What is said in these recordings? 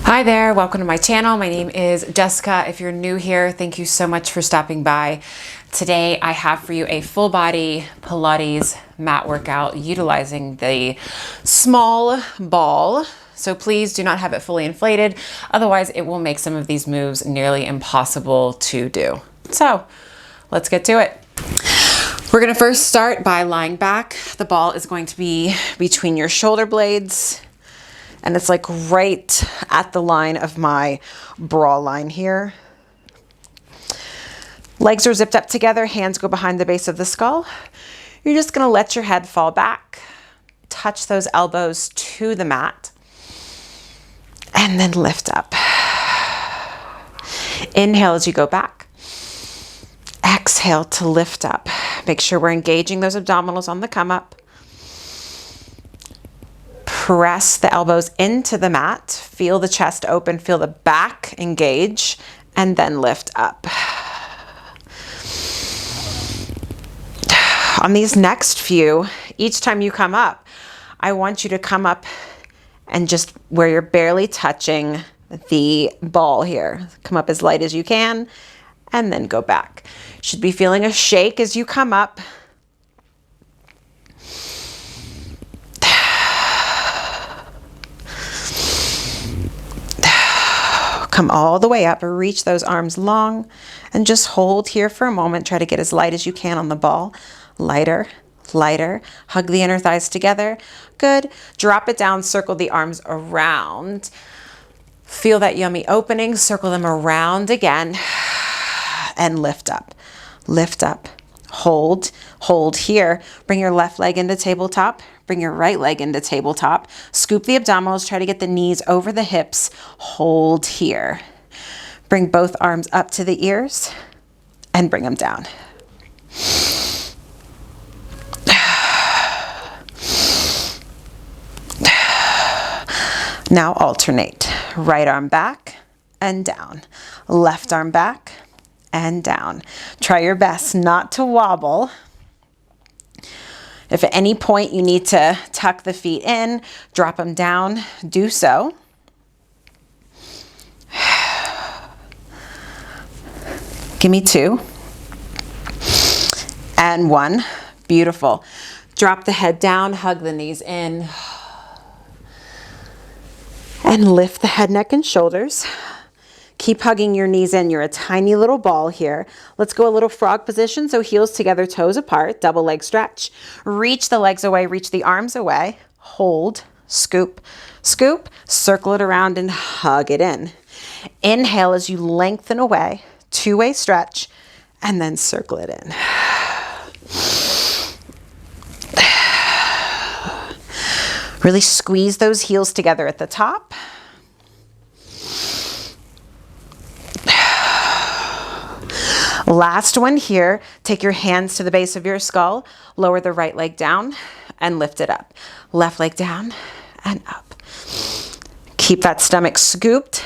Hi there, welcome to my channel. My name is Jessica. If you're new here, thank you so much for stopping by. Today I have for you a full body Pilates mat workout utilizing the small ball. So please do not have it fully inflated, otherwise it will make some of these moves nearly impossible to do. So let's get to it. We're gonna first start by lying back. The ball is going to be between your shoulder blades, and it's like right at the line of my bra line here. Legs are zipped up together, hands go behind the base of the skull. You're just gonna let your head fall back, touch those elbows to the mat, and then lift up. Inhale as you go back. Exhale to lift up. Make sure we're engaging those abdominals on the come up. Press the elbows into the mat, feel the chest open, feel the back engage, and then lift up. On these next few, each time you come up, I want you to come up and just where you're barely touching the ball here. Come up as light as you can, and then go back. Should be feeling a shake as you come up. Come all the way up, reach those arms long, and just hold here for a moment. Try to get as light as you can on the ball. Lighter, lighter. Hug the inner thighs together. Good. Drop it down, circle the arms around. Feel that yummy opening, circle them around again, and lift up. Lift up. Hold, hold here. Bring your left leg into tabletop. Bring your right leg into tabletop. Scoop the abdominals. Try to get the knees over the hips. Hold here. Bring both arms up to the ears and bring them down. Now alternate. Right arm back and down. Left arm back and down. Try your best not to wobble. If at any point you need to tuck the feet in, drop them down, do so. Give me 2. And 1. Beautiful. Drop the head down, hug the knees in. And lift the head, neck, and shoulders. Keep hugging your knees in. You're a tiny little ball here. Let's go a little frog position. So heels together, toes apart, double leg stretch. Reach the legs away, reach the arms away. Hold, scoop, scoop, circle it around and hug it in. Inhale as you lengthen away, two-way stretch, and then circle it in. Really squeeze those heels together at the top. Last one here. Take your hands to the base of your skull, lower the right leg down and lift it up. Left leg down and up. Keep that stomach scooped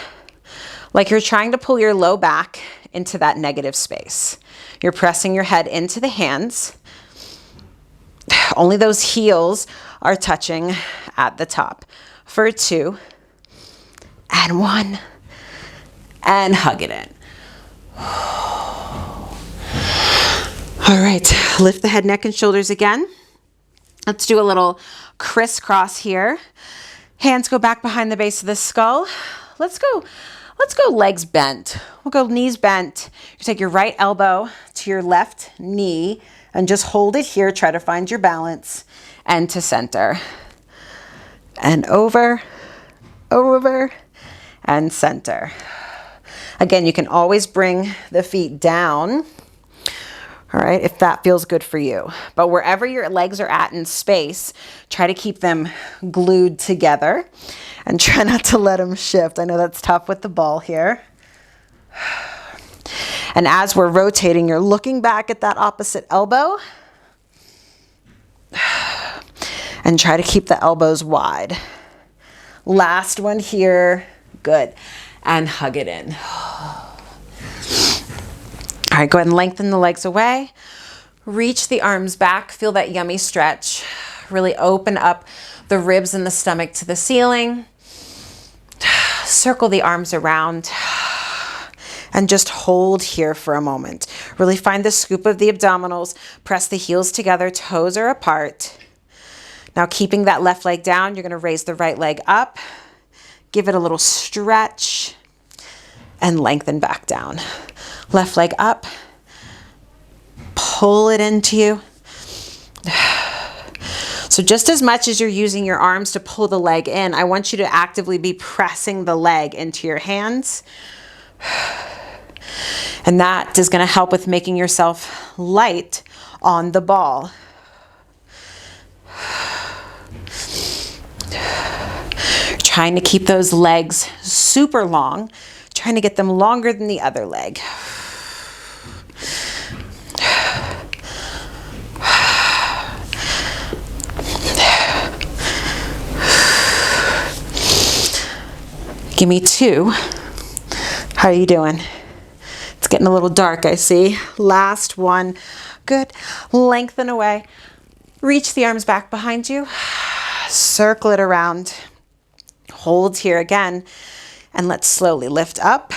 like you're trying to pull your low back into that negative space. You're pressing your head into the hands. Only those heels are touching at the top. For 2 and 1 and hug it in. All right, lift the head, neck, and shoulders again. Let's do a little crisscross here. Hands go back behind the base of the skull. Let's go legs bent. We'll go knees bent. You take your right elbow to your left knee and just hold it here. Try to find your balance and to center. And over, over, and center. Again, you can always bring the feet down. All right, if that feels good for you. But wherever your legs are at in space, try to keep them glued together and try not to let them shift. I know that's tough with the ball here. And as we're rotating, you're looking back at that opposite elbow and try to keep the elbows wide. Last one here, good. And hug it in. All right, go ahead and lengthen the legs away. Reach the arms back. Feel that yummy stretch. Really open up the ribs and the stomach to the ceiling. Circle the arms around and just hold here for a moment. Really find the scoop of the abdominals. Press the heels together, toes are apart. Now keeping that left leg down, you're gonna raise the right leg up, give it a little stretch, and lengthen back down. Left leg up, pull it into you. So just as much as you're using your arms to pull the leg in, I want you to actively be pressing the leg into your hands. And that is going to help with making yourself light on the ball. Trying to keep those legs super long, trying to get them longer than the other leg. Give me 2. How are you doing? It's getting a little dark, I see. Last one. Good. Lengthen away. Reach the arms back behind you. Circle it around. Hold here again. And let's slowly lift up.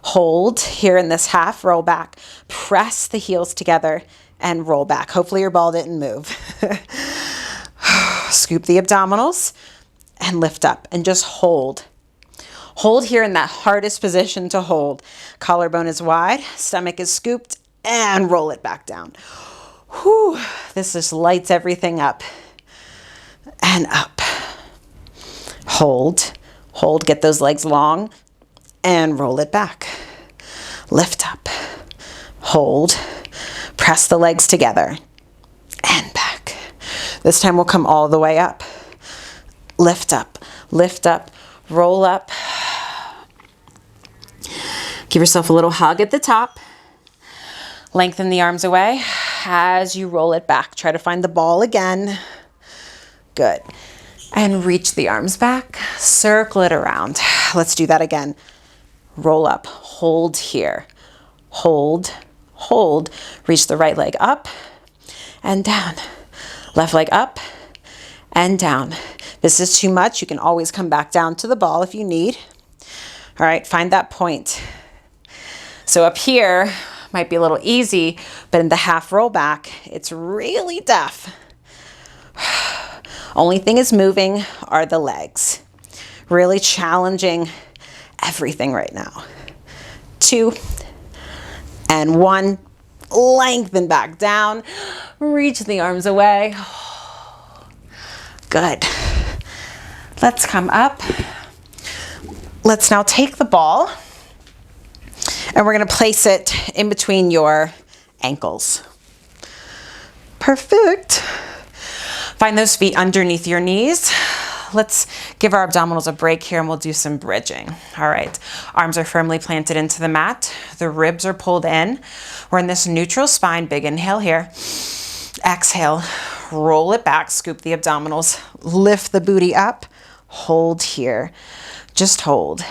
Hold here in this half. Roll back. Press the heels together and roll back. Hopefully your ball didn't move. Scoop the abdominals and lift up and just hold. Hold here in that hardest position to hold. Collarbone is wide, stomach is scooped, and roll it back down. Whew, this just lights everything up. And up. Hold, hold, get those legs long, and roll it back. Lift up, hold, press the legs together, and back. This time we'll come all the way up. Lift up, roll up. Give yourself a little hug at the top. Lengthen the arms away as you roll it back. Try to find the ball again. Good. And reach the arms back. Circle it around. Let's do that again. Roll up. Hold here. Hold. Hold. Reach the right leg up and down. Left leg up and down. If this is too much, you can always come back down to the ball if you need. All right, find that point. So up here might be a little easy, but in the half roll back, it's really tough. Only thing is moving are the legs. Really challenging everything right now. 2 and 1. Lengthen back down. Reach the arms away. Good. Let's come up. Let's now take the ball and we're going to place it in between your ankles. Perfect. Find those feet underneath your knees. Let's give our abdominals a break here and we'll do some bridging. All right, arms are firmly planted into the mat. The ribs are pulled in. We're in this neutral spine. Big inhale here. Exhale, roll it back, scoop the abdominals, lift the booty up, hold here. Just hold.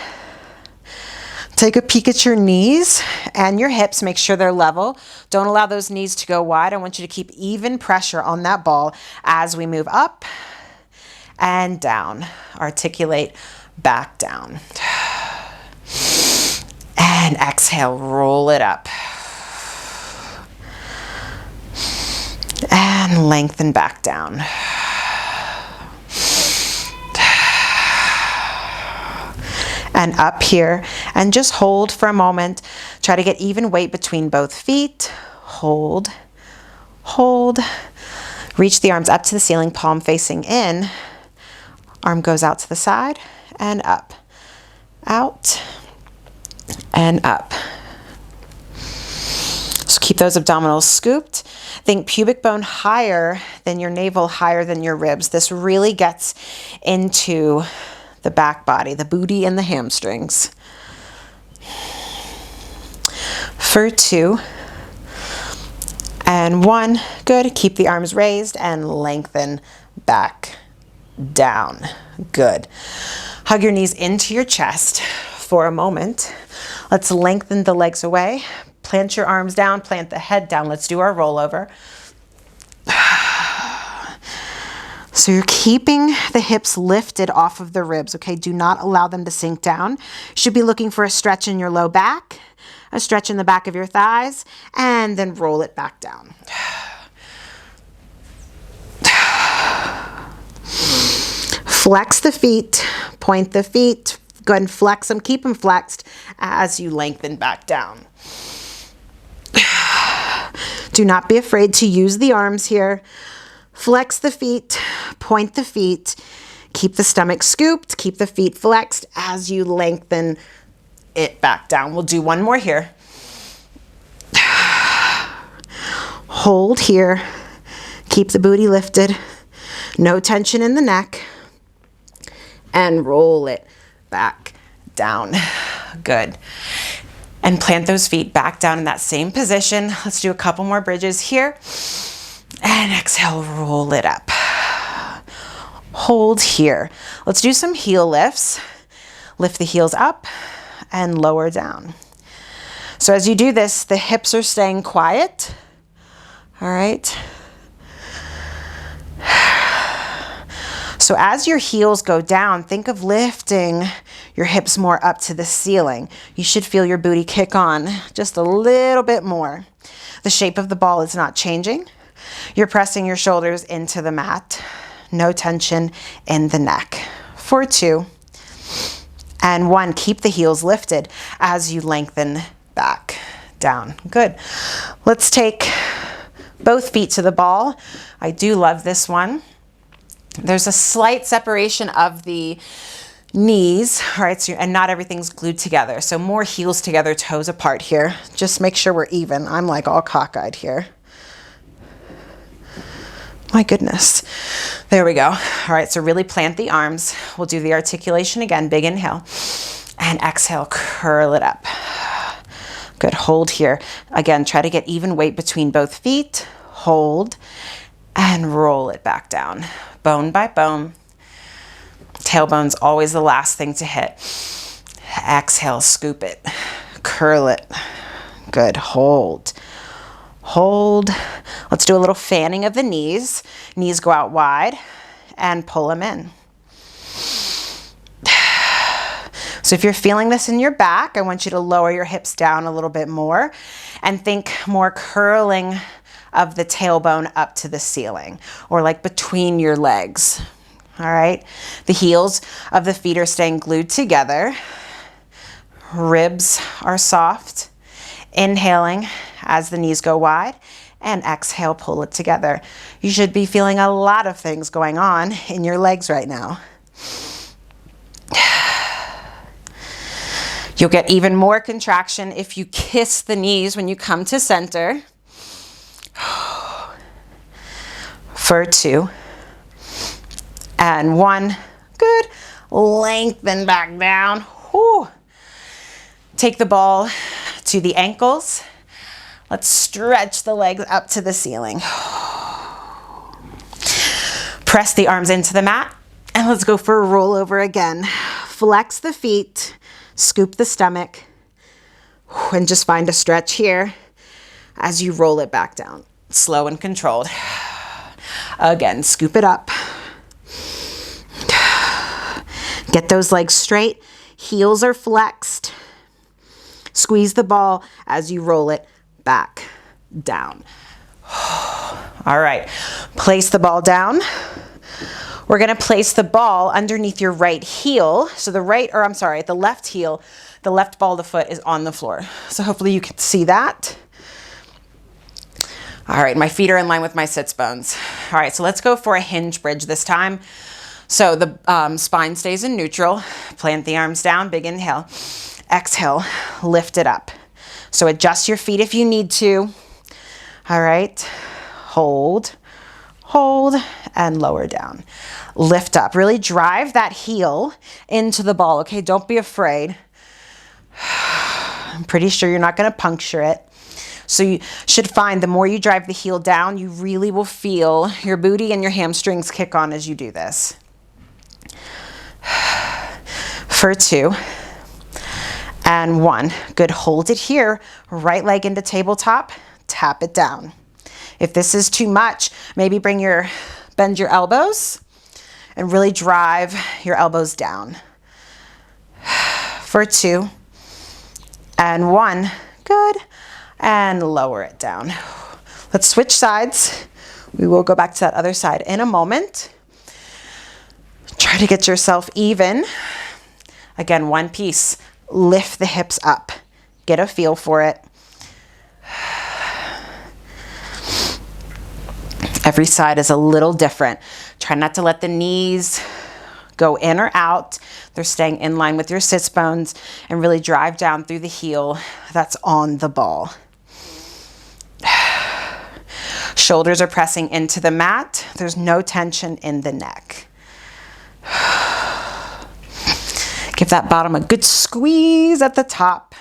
Take a peek at your knees and your hips. Make sure they're level. Don't allow those knees to go wide. I want you to keep even pressure on that ball as we move up and down. Articulate back down. And exhale, roll it up. And lengthen back down. And up here, and just hold for a moment. Try to get even weight between both feet. Hold, hold. Reach the arms up to the ceiling, palm facing in. Arm goes out to the side and up, out and up. So keep those abdominals scooped. Think pubic bone higher than your navel, higher than your ribs. This really gets into the back body, the booty and the hamstrings. For 2 and 1. Good. Keep the arms raised and lengthen back down. Good. Hug your knees into your chest for a moment. Let's lengthen the legs away. Plant your arms down, plant the head down. Let's do our rollover. So you're keeping the hips lifted off of the ribs, okay? Do not allow them to sink down. You should be looking for a stretch in your low back, a stretch in the back of your thighs, and then roll it back down. Flex the feet, point the feet. Go ahead and flex them, keep them flexed as you lengthen back down. Do not be afraid to use the arms here. Flex the feet, point the feet, keep the stomach scooped, keep the feet flexed as you lengthen it back down. We'll do one more here. Hold here, keep the booty lifted, no tension in the neck, and roll it back down. Good. And plant those feet back down in that same position. Let's do a couple more bridges here. And exhale, roll it up. Hold here. Let's do some heel lifts. Lift the heels up and lower down. So as you do this, the hips are staying quiet. All right. So as your heels go down, think of lifting your hips more up to the ceiling. You should feel your booty kick on just a little bit more. The shape of the ball is not changing. You're pressing your shoulders into the mat. No tension in the neck. For 2 and 1, keep the heels lifted as you lengthen back down. Good. Let's take both feet to the ball. I do love this one. There's a slight separation of the knees, all right, so, and not everything's glued together. So more heels together, toes apart here. Just make sure we're even. I'm like all cockeyed here. My goodness. There we go. All right, so really plant the arms. We'll do the articulation again. Big inhale and exhale, curl it up. Good, hold here. Again, try to get even weight between both feet. Hold and roll it back down. Bone by bone. Tailbone's always the last thing to hit. Exhale, scoop it, curl it. Good, hold. Hold. Let's do a little fanning of the knees. Knees go out wide and pull them in. So if you're feeling this in your back, I want you to lower your hips down a little bit more and think more curling of the tailbone up to the ceiling or like between your legs. All right. The heels of the feet are staying glued together. Ribs are soft. Inhaling as the knees go wide and exhale, pull it together. You should be feeling a lot of things going on in your legs right now. You'll get even more contraction if you kiss the knees when you come to center. For 2 and 1. Good. Lengthen back down. Whew. Take the ball to the ankles. Let's stretch the legs up to the ceiling. Press the arms into the mat and let's go for a rollover again. Flex the feet, scoop the stomach, and just find a stretch here as you roll it back down. Slow and controlled. Again, scoop it up. Get those legs straight. Heels are flexed. Squeeze the ball as you roll it back down. All right, place the ball down. We're gonna place the ball underneath your right heel. So the left heel, the left ball of the foot is on the floor. So hopefully you can see that. All right, my feet are in line with my sits bones. All right, so let's go for a hinge bridge this time. So the spine stays in neutral. Plant the arms down, big inhale. Exhale, lift it up. So adjust your feet if you need to. All right, hold, hold, and lower down. Lift up, really drive that heel into the ball, okay? Don't be afraid. I'm pretty sure you're not gonna puncture it. So you should find the more you drive the heel down, you really will feel your booty and your hamstrings kick on as you do this. For 2 and 1. Good, hold it here. Right leg into tabletop, tap it down. If this is too much, maybe bend your elbows and really drive your elbows down. For 2 and 1. Good. And lower it down. Let's switch sides. We will go back to that other side in a moment. Try to get yourself even. Again, one piece. Lift the hips up. Get a feel for it. Every side is a little different. Try not to let the knees go in or out. They're staying in line with your sits bones, and really drive down through the heel that's on the ball. Shoulders are pressing into the mat. There's no tension in the neck. Give that bottom a good squeeze at the top.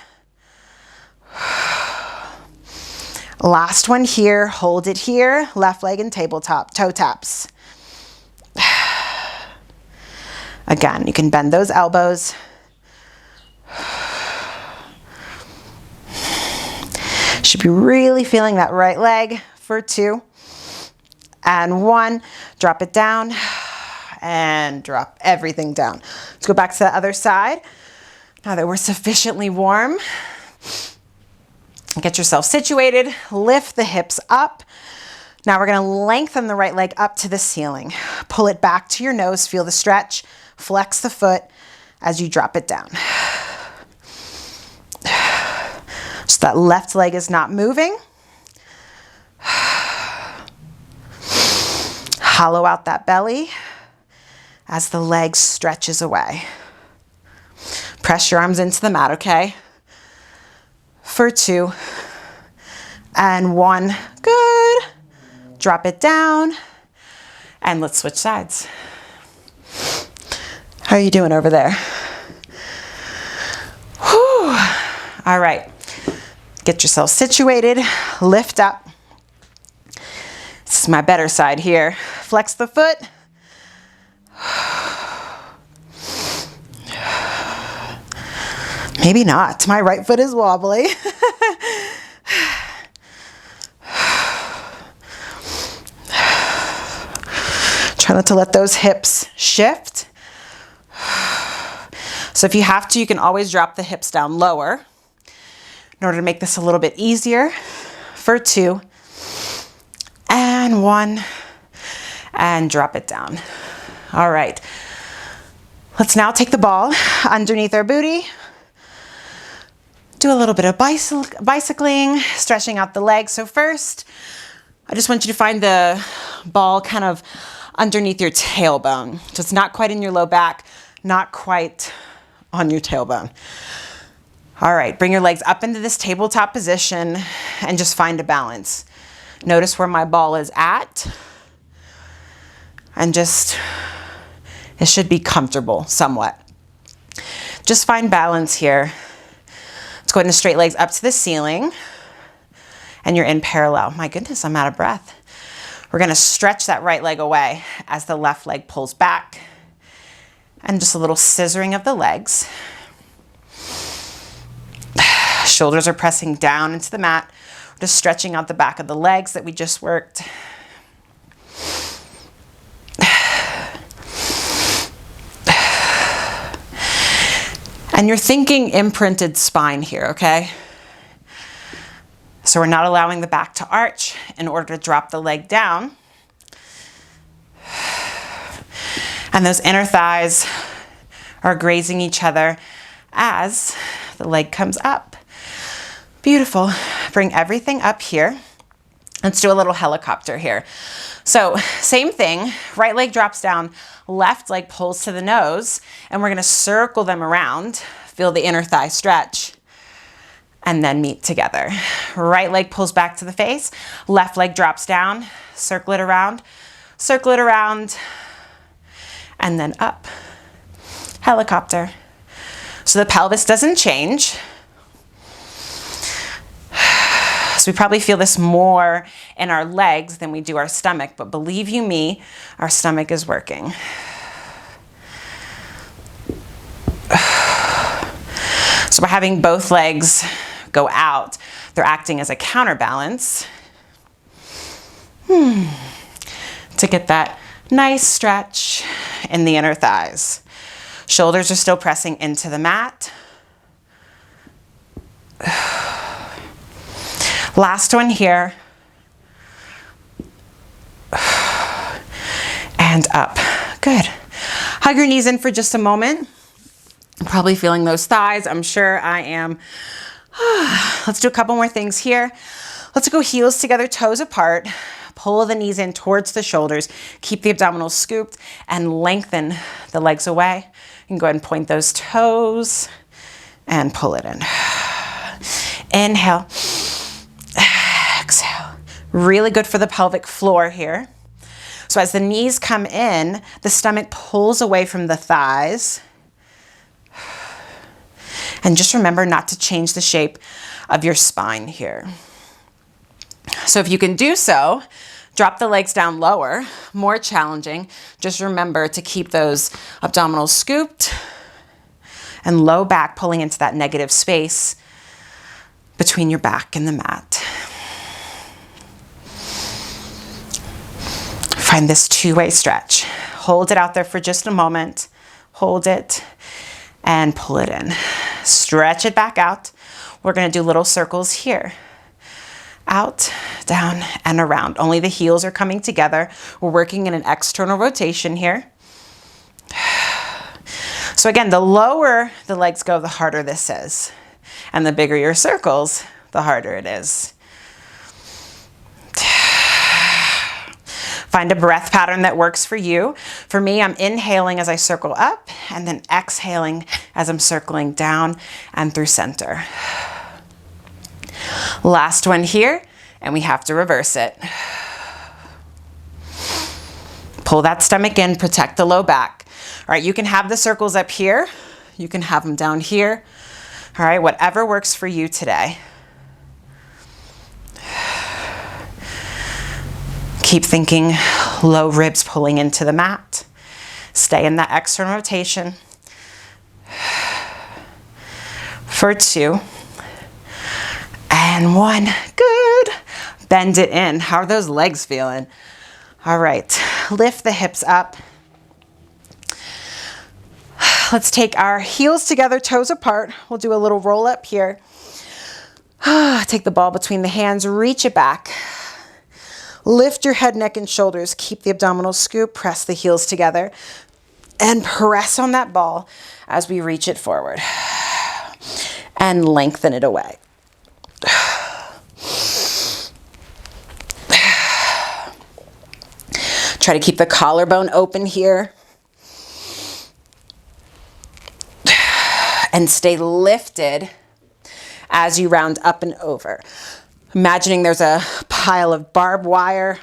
Last one here. Hold it here. Left leg and tabletop, toe taps. Again, you can bend those elbows. Should be really feeling that right leg for 2 and 1. Drop it down and drop everything down. Let's go back to the other side. Now that we're sufficiently warm, get yourself situated. Lift the hips up. Now we're going to lengthen the right leg up to the ceiling. Pull it back to your nose. Feel the stretch. Flex the foot as you drop it down. So that left leg is not moving. Hollow out that belly as the leg stretches away. Press your arms into the mat, okay? For 2 and 1. Good. Drop it down. And let's switch sides. How are you doing over there? Whew. All right. Get yourself situated. Lift up. This is my better side here. Flex the foot. Maybe not. My right foot is wobbly. Try not to let those hips shift. So if you have to, you can always drop the hips down lower in order to make this a little bit easier. For 2 and 1 and drop it down. All right. Let's now take the ball underneath our booty. Do a little bit of bicycling, stretching out the legs. So first, I just want you to find the ball kind of underneath your tailbone. So it's not quite in your low back, not quite on your tailbone. All right, bring your legs up into this tabletop position and just find a balance. Notice where my ball is at. And just, it should be comfortable somewhat. Just find balance here. Let's go ahead and straight legs up to the ceiling. And you're in parallel. My goodness, I'm out of breath. We're gonna stretch that right leg away as the left leg pulls back. And just a little scissoring of the legs. Shoulders are pressing down into the mat. We're just stretching out the back of the legs that we just worked. And you're thinking imprinted spine here, okay? So we're not allowing the back to arch in order to drop the leg down. And those inner thighs are grazing each other as the leg comes up. Beautiful. Bring everything up here. Let's do a little helicopter here. So same thing, right leg drops down, left leg pulls to the nose, and we're gonna circle them around. Feel the inner thigh stretch, and then meet together. Right leg pulls back to the face, left leg drops down, circle it around, and then up. Helicopter. So the pelvis doesn't change. So we probably feel this more in our legs than we do our stomach, but believe you me, our stomach is working. So by having both legs go out, they're acting as a counterbalance to get that nice stretch in the inner thighs. Shoulders are still pressing into the mat. Last one here. And up. Good. Hug your knees in for just a moment. I'm probably feeling those thighs. I'm sure I am. Let's do a couple more things here. Let's go heels together, toes apart. Pull the knees in towards the shoulders. Keep the abdominals scooped and lengthen the legs away. You can go ahead and point those toes and pull it in. Inhale. Exhale. Really good for the pelvic floor here. So as the knees come in, the stomach pulls away from the thighs. And just remember not to change the shape of your spine here. So if you can do so, drop the legs down lower, more challenging. Just remember to keep those abdominals scooped and low back pulling into that negative space between your back and the mat. Find this two-way stretch. Hold it out there for just a moment. Hold it and pull it in. Stretch it back out. We're going to do little circles here. Out, down, and around. Only the heels are coming together. We're working in an external rotation here. So again, the lower the legs go, the harder this is. And the bigger your circles, the harder it is. Find a breath pattern that works for you. For me, I'm inhaling as I circle up and then exhaling as I'm circling down and through center. Last one here, and we have to reverse it. Pull that stomach in, protect the low back. All right, you can have the circles up here. You can have them down here. All right, whatever works for you today. Keep thinking low ribs pulling into the mat. Stay in that external rotation. For 2. And 1. Good. Bend it in. How are those legs feeling? All right. Lift the hips up. Let's take our heels together, toes apart. We'll do a little roll up here. Take the ball between the hands, reach it back. Lift your head, neck, and shoulders. Keep the abdominal scoop. Press the heels together. And press on that ball as we reach it forward. And lengthen it away. Try to keep the collarbone open here. And stay lifted as you round up and over. Imagining there's a pile of barbed wire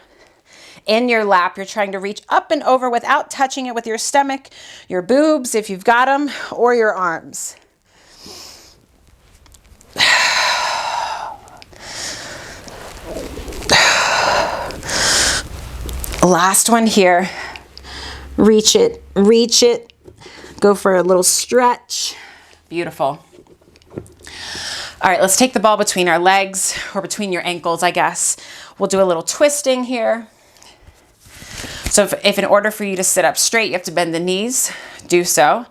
in your lap. You're trying to reach up and over without touching it with your stomach, your boobs, if you've got them, or your arms. Last one here. Reach it, reach it. Go for a little stretch. Beautiful. All right, let's take the ball between our legs, or between your ankles, I guess. We'll do a little twisting here. So if in order for you to sit up straight, you have to bend the knees, do so. All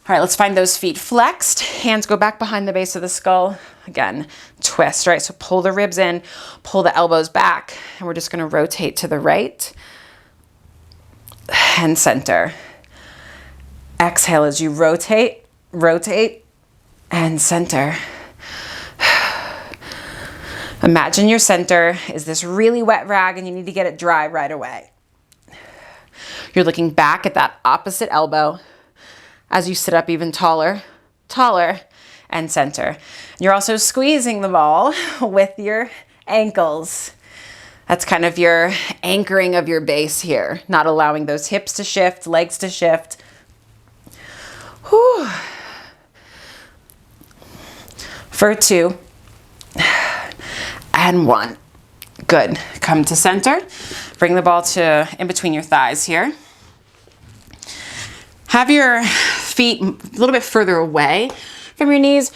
right, let's find those feet flexed. Hands go back behind the base of the skull. Again, twist, right? So pull the ribs in, pull the elbows back, and we're just gonna rotate to the right and center. Exhale as you rotate, rotate, and center. Imagine your center is this really wet rag and you need to get it dry right away. You're looking back at that opposite elbow as you sit up even taller, taller, and center. You're also squeezing the ball with your ankles. That's kind of your anchoring of your base here, not allowing those hips to shift, legs to shift. Whew. For 2. And 1. Good. Come to center. Bring the ball to in between your thighs here. Have your feet a little bit further away from your knees.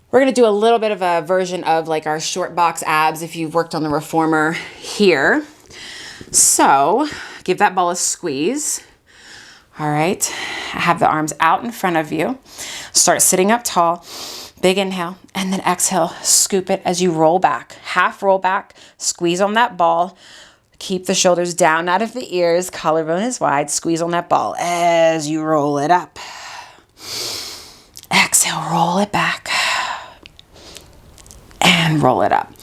We're going to do a little bit of a version of like our short box abs if you've worked on the reformer here. So give that ball a squeeze. All right, have the arms out in front of you. Start sitting up tall. Big inhale, and then exhale, scoop it as you roll back. Half roll back, squeeze on that ball. Keep the shoulders down out of the ears, collarbone is wide. Squeeze on that ball as you roll it up. Exhale, roll it back. And roll it up.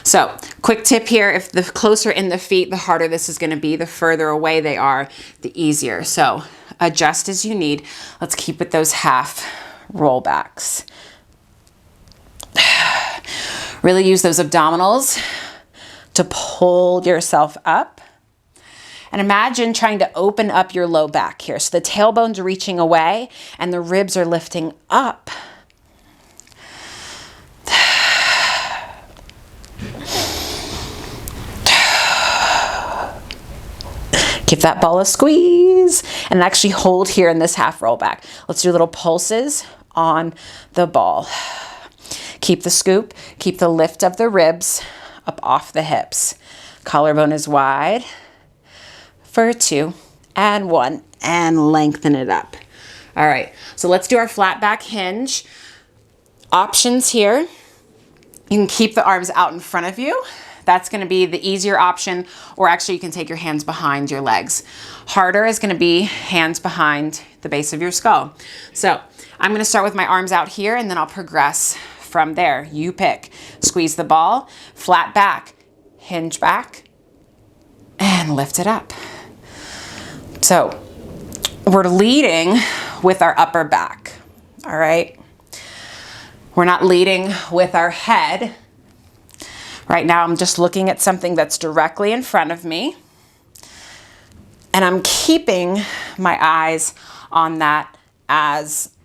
So, quick tip here, if the closer in the feet, the harder this is going to be. The further away they are, the easier. So, adjust as you need. Let's keep it those half rollbacks. Really use those abdominals to pull yourself up. And imagine trying to open up your low back here. So the tailbone's reaching away and the ribs are lifting up. Give that ball a squeeze and actually hold here in this half roll back. Let's do little pulses on the ball. Keep the scoop, keep the lift of the ribs up off the hips. Collarbone is wide for 2 and 1 and lengthen it up. All right, so let's do our flat back hinge. Options here. You can keep the arms out in front of you. That's going to be the easier option, or actually you can take your hands behind your legs. Harder is going to be hands behind the base of your skull. So I'm going to start with my arms out here and then I'll progress from there. You pick. Squeeze the ball, flat back, hinge back, and lift it up. So we're leading with our upper back, all right? We're not leading with our head. Right now I'm just looking at something that's directly in front of me, and I'm keeping my eyes on that as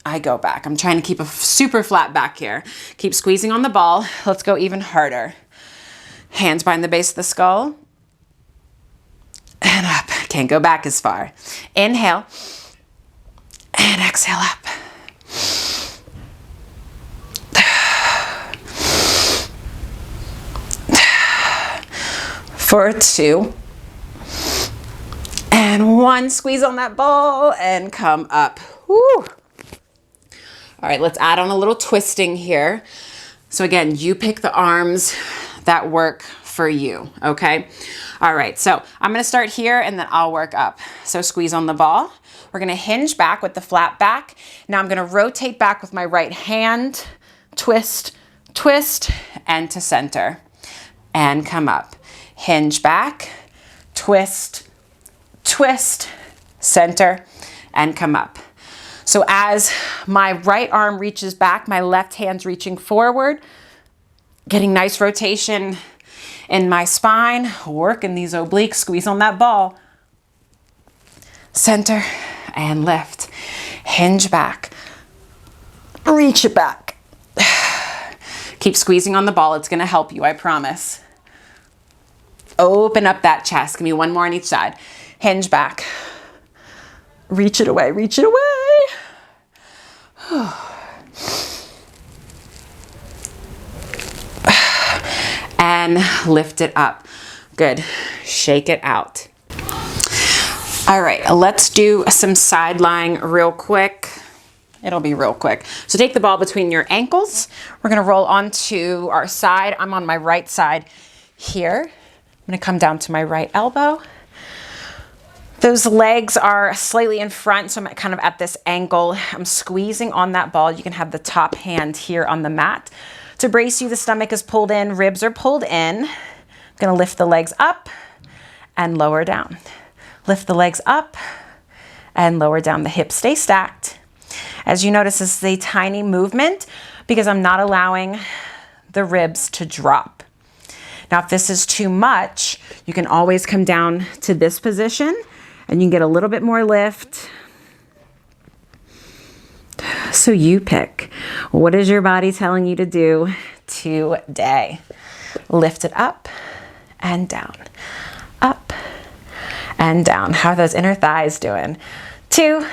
I go back. I'm trying to keep a super flat back here. Keep squeezing on the ball. Let's go even harder. Hands behind the base of the skull. And up. Can't go back as far. Inhale. And exhale up. For 2. And 1. Squeeze on that ball and come up. Woo. All right, let's add on a little twisting here. So again, you pick the arms that work for you, okay? All right, so I'm gonna start here and then I'll work up. So squeeze on the ball. We're gonna hinge back with the flat back. Now I'm gonna rotate back with my right hand, twist, twist, and to center, and come up. Hinge back, twist, twist, center, and come up. So as my right arm reaches back, my left hand's reaching forward, getting nice rotation in my spine, working these obliques, squeeze on that ball. Center and lift. Hinge back. Reach it back. Keep squeezing on the ball. It's going to help you, I promise. Open up that chest. Give me 1 more on each side. Hinge back. Reach it away. Reach it away. And lift it up. Good. Shake it out. All right, let's do some side lying real quick. It'll be real quick. So take the ball between your ankles. We're gonna roll onto our side. I'm on my right side here. I'm gonna come down to my right elbow. Those legs are slightly in front, so I'm kind of at this angle. I'm squeezing on that ball. You can have the top hand here on the mat. To brace you, the stomach is pulled in, ribs are pulled in. I'm gonna lift the legs up and lower down. Lift the legs up and lower down. The hips stay stacked. As you notice, this is a tiny movement because I'm not allowing the ribs to drop. Now, if this is too much, you can always come down to this position and you can get a little bit more lift. So you pick. What is your body telling you to do today? Lift it up and down, up and down. How are those inner thighs doing? 2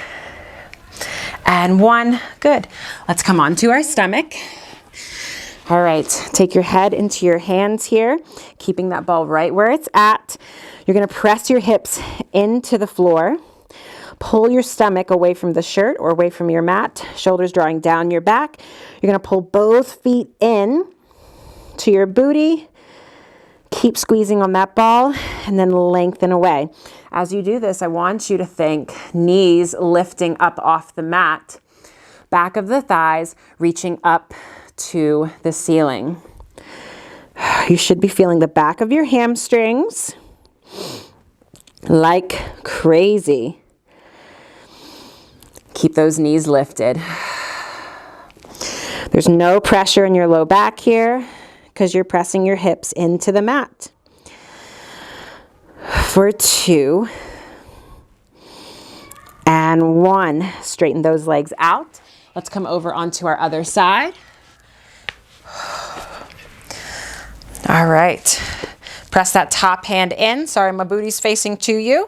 and 1. Good. Let's come onto our stomach. All right, take your head into your hands here, keeping that ball right where it's at. You're gonna press your hips into the floor. pull your stomach away from the shirt or away from your mat, shoulders drawing down your back. You're going to pull both feet in to your booty. Keep squeezing on that ball and then lengthen away. As you do this, I want you to think knees lifting up off the mat, back of the thighs reaching up to the ceiling. You should be feeling the back of your hamstrings like crazy. Keep those knees lifted. There's no pressure in your low back here because you're pressing your hips into the mat. For 2 and 1. Straighten those legs out. Let's come over onto our other side. All right. Press that top hand in. Sorry, my booty's facing to you.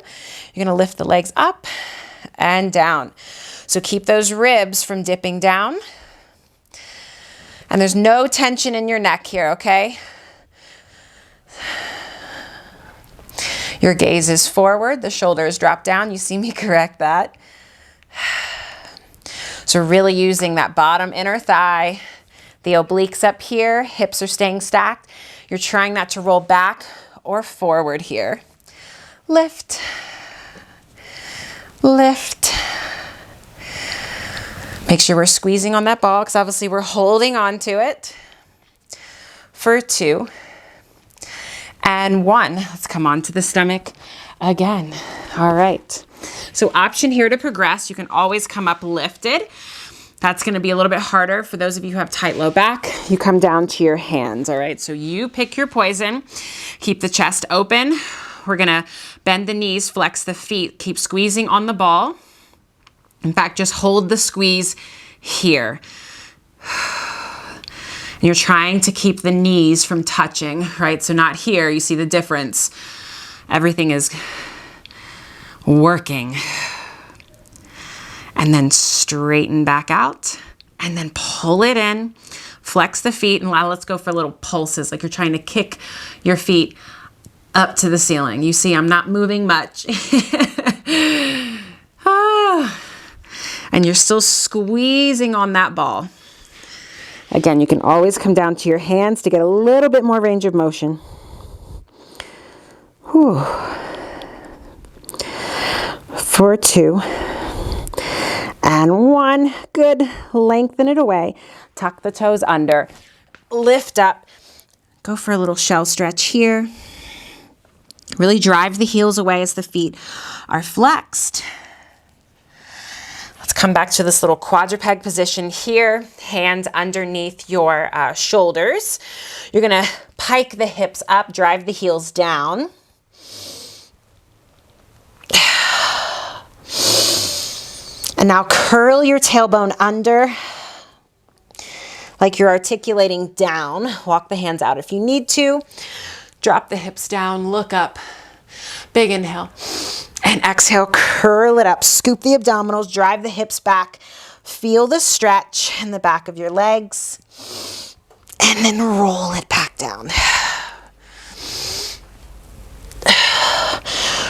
You're going to lift the legs up and down. So keep those ribs from dipping down. And there's no tension in your neck here, okay? Your gaze is forward. The shoulders drop down. You see me correct that. So really using that bottom inner thigh. The obliques up here. Hips are staying stacked. You're trying not to roll back or forward here. Lift. Lift. Make sure we're squeezing on that ball because obviously we're holding on to it. For 2 and 1. Let's come onto the stomach again. All right. So option here to progress. You can always come up lifted. That's going to be a little bit harder for those of you who have tight low back. You come down to your hands. All right. So you pick your poison. Keep the chest open. We're going to bend the knees, flex the feet, keep squeezing on the ball. In fact, just hold the squeeze here. And you're trying to keep the knees from touching, right? So not here. You see the difference. Everything is working. And then straighten back out. And then pull it in. Flex the feet. And let's go for little pulses, like you're trying to kick your feet up to the ceiling. You see, I'm not moving much. And you're still squeezing on that ball. Again, you can always come down to your hands to get a little bit more range of motion. Whew. For 2 and 1. Good. Lengthen it away. Tuck the toes under. Lift up. Go for a little shell stretch here. Really drive the heels away as the feet are flexed. Let's come back to this little quadruped position here. Hands underneath your shoulders. You're going to pike the hips up, drive the heels down. And now curl your tailbone under like you're articulating down. Walk the hands out if you need to. Drop the hips down, look up. Big inhale. And exhale, curl it up. Scoop the abdominals, drive the hips back. Feel the stretch in the back of your legs. And then roll it back down.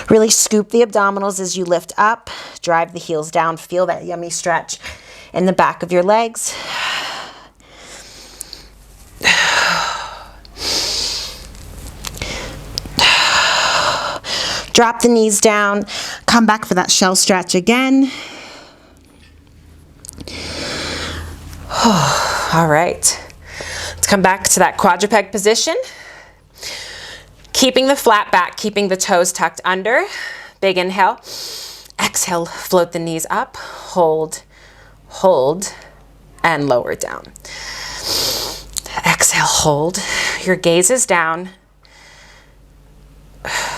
Really scoop the abdominals as you lift up. Drive the heels down. Feel that yummy stretch in the back of your legs. Drop the knees down. Come back for that shell stretch again. All right. Let's come back to that quadruped position. Keeping the flat back, keeping the toes tucked under. Big inhale. Exhale, float the knees up. Hold, hold, and lower down. Exhale, hold. Your gaze is down.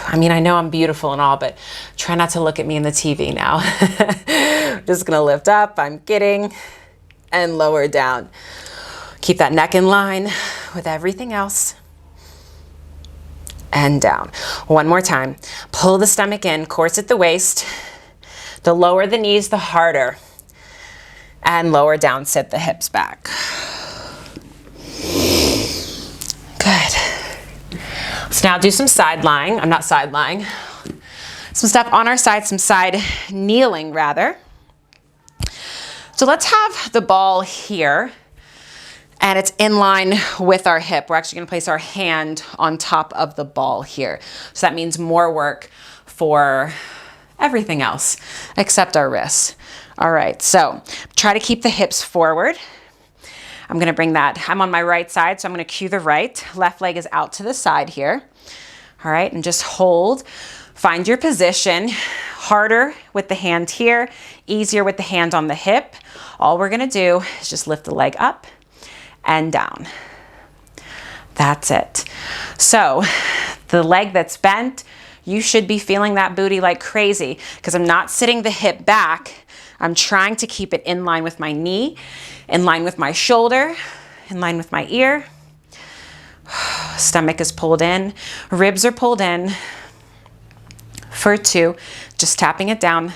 I mean, I know I'm beautiful and all, but try not to look at me in the TV now. Just gonna lift up, I'm kidding, and lower down. Keep that neck in line with everything else. And down. One more time. Pull the stomach in, corset the waist. The lower the knees, the harder. And lower down, sit the hips back. Good. Let's now do some side lying. I'm not side lying. Some stuff on our side, some side kneeling rather. So let's have the ball here and it's in line with our hip. We're actually gonna place our hand on top of the ball here. So that means more work for everything else except our wrists. All right, so try to keep the hips forward. I'm gonna bring that, I'm on my right side, so I'm gonna cue the right. Left leg is out to the side here. All right, and just hold. Find your position. Harder with the hand here, easier with the hand on the hip. All we're gonna do is just lift the leg up and down. That's it. So the leg that's bent, you should be feeling that booty like crazy because I'm not sitting the hip back. I'm trying to keep it in line with my knee, in line with my shoulder, in line with my ear. Stomach is pulled in, ribs are pulled in. For 2, just tapping it down.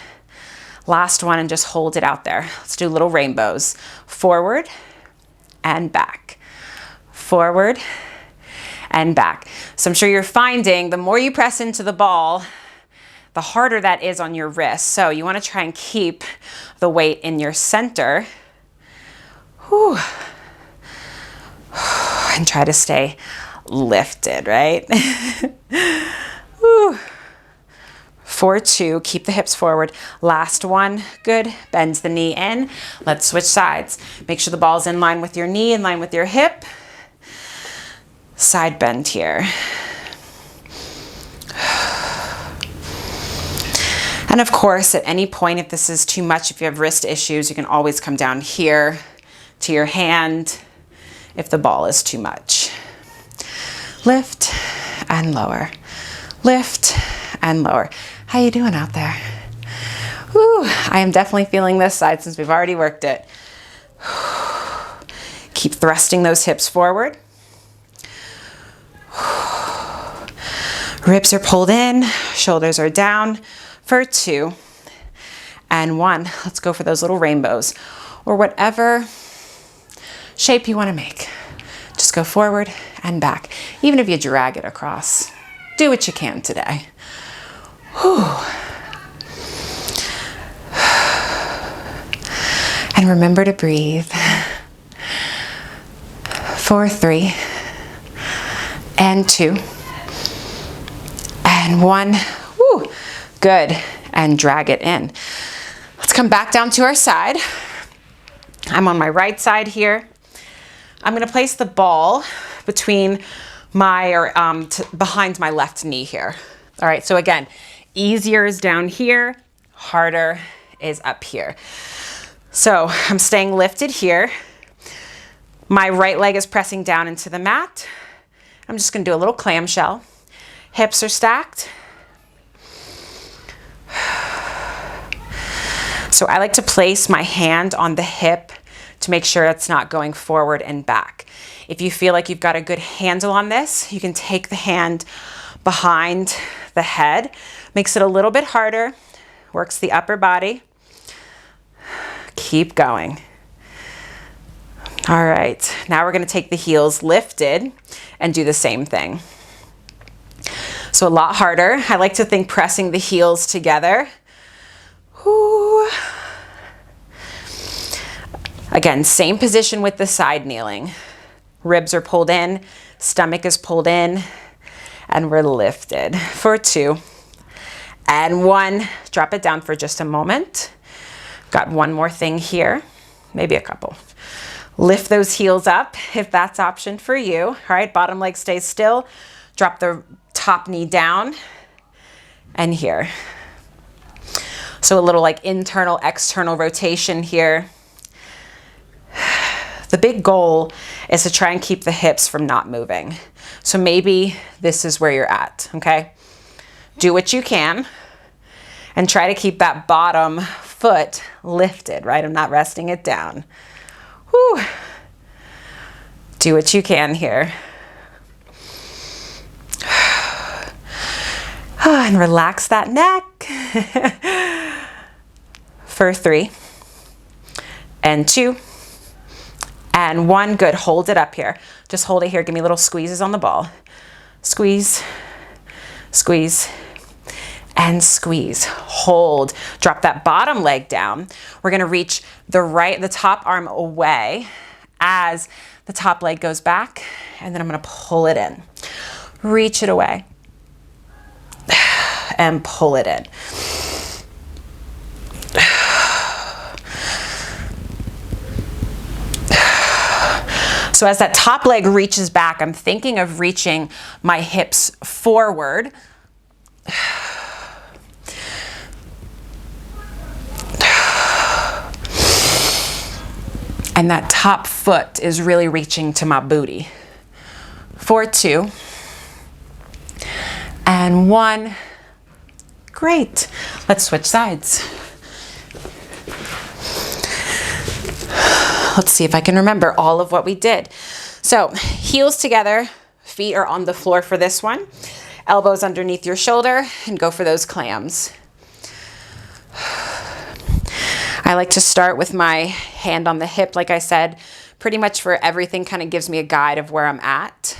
Last one and just hold it out there. Let's do little rainbows. Forward and back. Forward and back. So I'm sure you're finding the more you press into the ball, the harder that is on your wrist. So you want to try and keep the weight in your center. Whew. And try to stay lifted, right? Whew. For 2, keep the hips forward. Last one, good. Bends the knee in. Let's switch sides. Make sure the ball's in line with your knee, in line with your hip. Side bend here. And of course, at any point, if this is too much, if you have wrist issues, you can always come down here to your hand if the ball is too much. Lift and lower. Lift and lower. How you doing out there? Whew, I am definitely feeling this side since we've already worked it. Keep thrusting those hips forward. Ribs are pulled in, shoulders are down for 2 and 1. Let's go for those little rainbows or whatever shape you want to make. Just go forward and back. Even if you drag it across, do what you can today. Whew. And remember to breathe. For 3 and 2 and 1. Woo. Good. And drag it in. Let's come back down to our side. I'm on my right side here. I'm going to place the ball between behind my left knee here. All right, so again, easier is down here, harder is up here. So I'm staying lifted here. My right leg is pressing down into the mat. I'm just gonna do a little clamshell. Hips are stacked. So I like to place my hand on the hip to make sure it's not going forward and back. If you feel like you've got a good handle on this, you can take the hand behind the head. Makes it a little bit harder, works the upper body. Keep going. All right, now we're gonna take the heels lifted and do the same thing. So a lot harder. I like to think pressing the heels together. Whew. Again, same position with the side kneeling. Ribs are pulled in, stomach is pulled in, and we're lifted for 2 and 1. Drop it down for just a moment. Got one more thing here, maybe a couple. Lift those heels up if that's option for you. All right, bottom leg stays still. Drop the top knee down and here. So a little like internal, external rotation here. The big goal is to try and keep the hips from not moving. So maybe this is where you're at, okay? Do what you can and try to keep that bottom foot lifted, right? I'm not resting it down. Whew. Do what you can here. And relax that neck. For 3 and 2 and 1. Good. Hold it up here. Just hold it here. Give me little squeezes on the ball. Squeeze, squeeze, and squeeze. Hold. Drop that bottom leg down. We're gonna reach the top arm away as the top leg goes back, and then I'm gonna pull it in. Reach it away and pull it in. So as that top leg reaches back, I'm thinking of reaching my hips forward. And that top foot is really reaching to my booty. 4, 2, and 1. Great. Let's switch sides. Let's see if I can remember all of what we did. So heels together, feet are on the floor for this one. Elbows underneath your shoulder, and go for those clams. I like to start with my hand on the hip, like I said, pretty much for everything, kind of gives me a guide of where I'm at.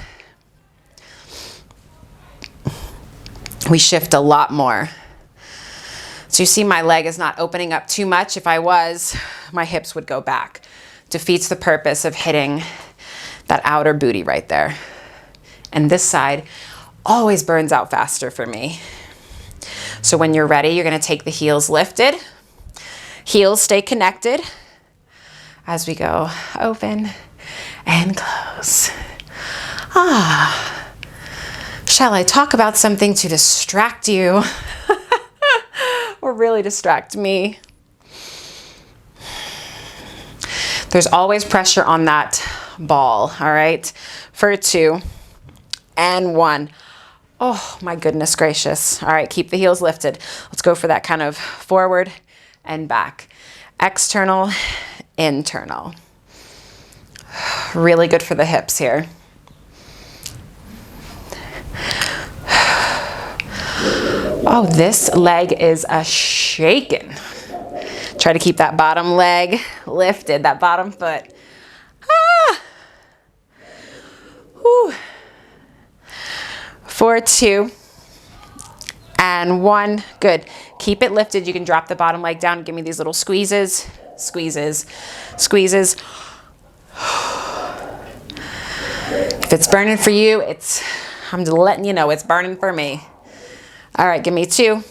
We shift a lot more. So you see my leg is not opening up too much. If I was, my hips would go back. Defeats the purpose of hitting that outer booty right there. And this side always burns out faster for me. So when you're ready, you're gonna take the heels lifted. Heels stay connected as we go open and close. Shall I talk about something to distract you or really distract me? There's always pressure on that ball, all right? For 2 and 1. Oh my goodness gracious. All right, keep the heels lifted. Let's go for that kind of forward and back. External, internal. Really good for the hips here. Oh, this leg is a shaking. Try to keep that bottom leg lifted, that bottom foot. Whew. 4, 2, and 1. Good. Keep it lifted. You can drop the bottom leg down. Give me these little squeezes, squeezes, squeezes. If it's burning for you, I'm just letting you know it's burning for me. All right, give me 2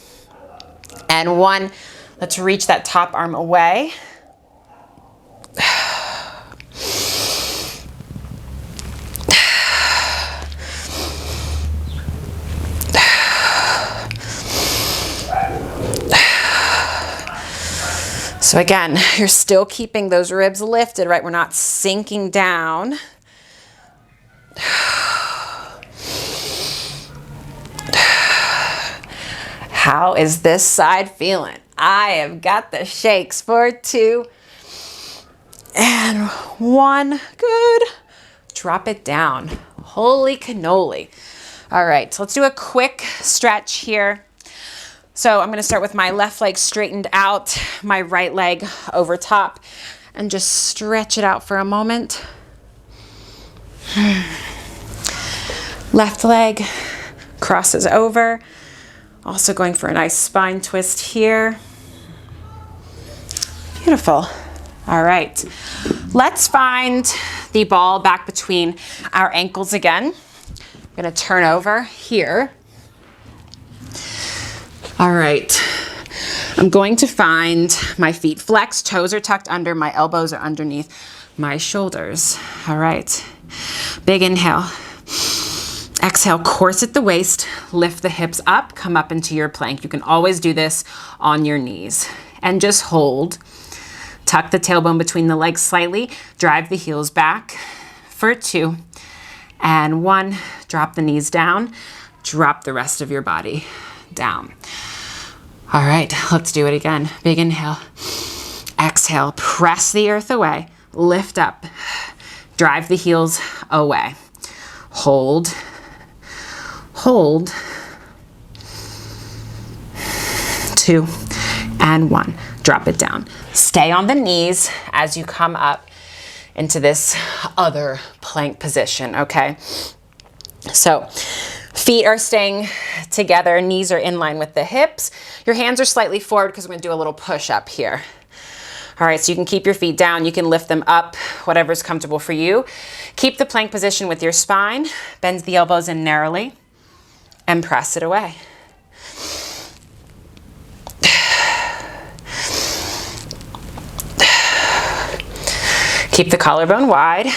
and 1. Let's reach that top arm away. So again, you're still keeping those ribs lifted, right? We're not sinking down. How is this side feeling? I have got the shakes. 4, 2, and 1. Good. Drop it down. Holy cannoli. All right, so let's do a quick stretch here. So I'm going to start with my left leg straightened out, my right leg over top, and just stretch it out for a moment. Left leg crosses over. Also going for a nice spine twist here. Beautiful. All right. Let's find the ball back between our ankles again. I'm going to turn over here. All right. I'm going to find my feet flexed, toes are tucked under, my elbows are underneath my shoulders. All right. Big inhale. Exhale, corset the waist, lift the hips up, come up into your plank. You can always do this on your knees. And just hold. Tuck the tailbone between the legs slightly, drive the heels back for 2 and 1. Drop the knees down, drop the rest of your body down. All right, let's do it again. Big inhale. Exhale, press the earth away, lift up, drive the heels away. Hold, hold. 2 and 1. Drop it down. Stay on the knees as you come up into this other plank position, okay? So Feet are staying together, knees are in line with the hips. Your hands are slightly forward because we're gonna do a little push up here. All right, so you can keep your feet down, you can lift them up, whatever's comfortable for you. Keep the plank position with your spine, bend the elbows in narrowly, and press it away. Keep the collarbone wide,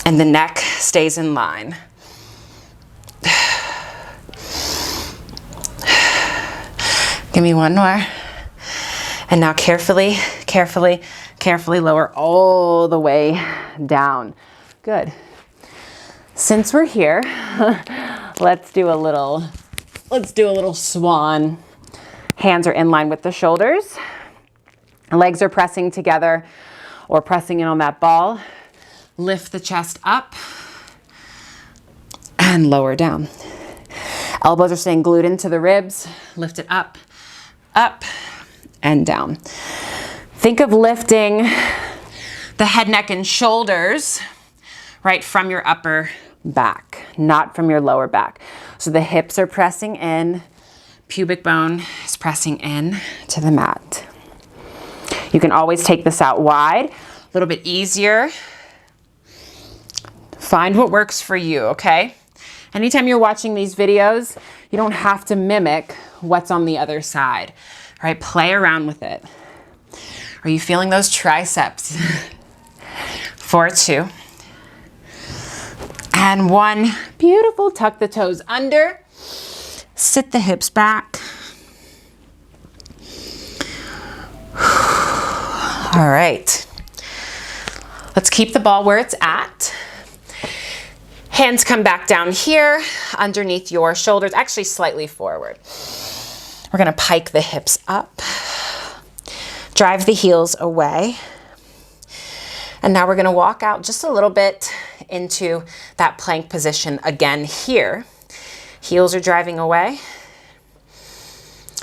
and the neck stays in line. Give me one more. And now carefully, carefully, carefully lower all the way down. Good. Since we're here, let's do a little swan. Hands are in line with the shoulders. Legs are pressing together or pressing in on that ball. Lift the chest up and lower down. Elbows are staying glued into the ribs. Lift it up, up, and down. Think of lifting the head, neck, and shoulders right from your upper back, not from your lower back. So the hips are pressing in, pubic bone is pressing in to the mat. You can always take this out wide, a little bit easier. Find what works for you, okay? Anytime you're watching these videos, you don't have to mimic what's on the other side. All right, play around with it. Are you feeling those triceps? 4, 2, and 1. Beautiful, tuck the toes under, sit the hips back. All right, let's keep the ball where it's at. Hands come back down here underneath your shoulders, actually slightly forward. We're gonna pike the hips up, drive the heels away. And now we're gonna walk out just a little bit into that plank position again here. Heels are driving away.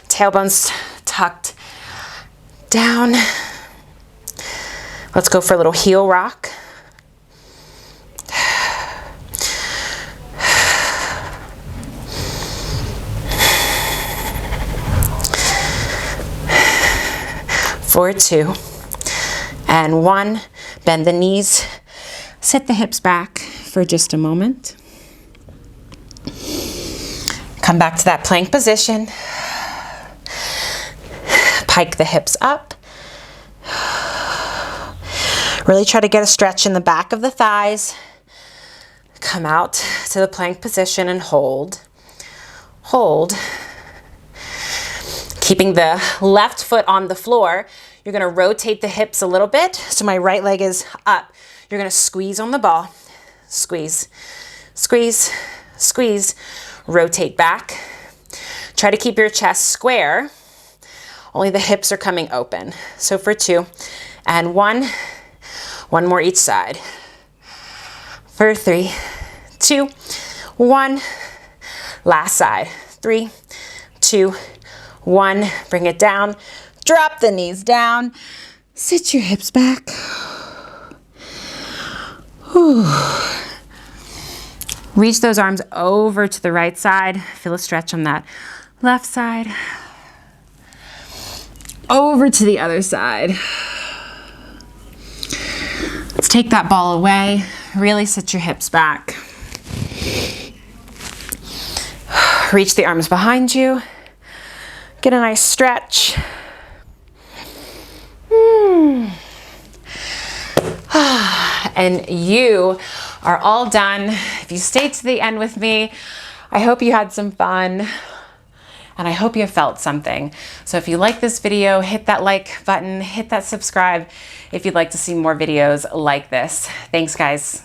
Tailbones tucked down. Let's go for a little heel rock. Four, 2, and 1. Bend the knees, sit the hips back for just a moment. Come back to that plank position. Pike the hips up. Really try to get a stretch in the back of the thighs. Come out to the plank position and hold. Hold. Keeping the left foot on the floor, you're gonna rotate the hips a little bit. So my right leg is up. You're gonna squeeze on the ball. Squeeze, squeeze, squeeze. Rotate back. Try to keep your chest square. Only the hips are coming open. So for 2 and 1. 1 more each side. For 3, 2, 1. Last side. 3, 2, 1. Bring it down. Drop the knees down. Sit your hips back. Whew. Reach those arms over to the right side. Feel a stretch on that left side. Over to the other side. Let's take that ball away. Really sit your hips back. Reach the arms behind you. Get a nice stretch. And you are all done. If you stayed to the end with me, I hope you had some fun and I hope you felt something. So if you like this video, hit that like button, hit that subscribe if you'd like to see more videos like this. Thanks, guys.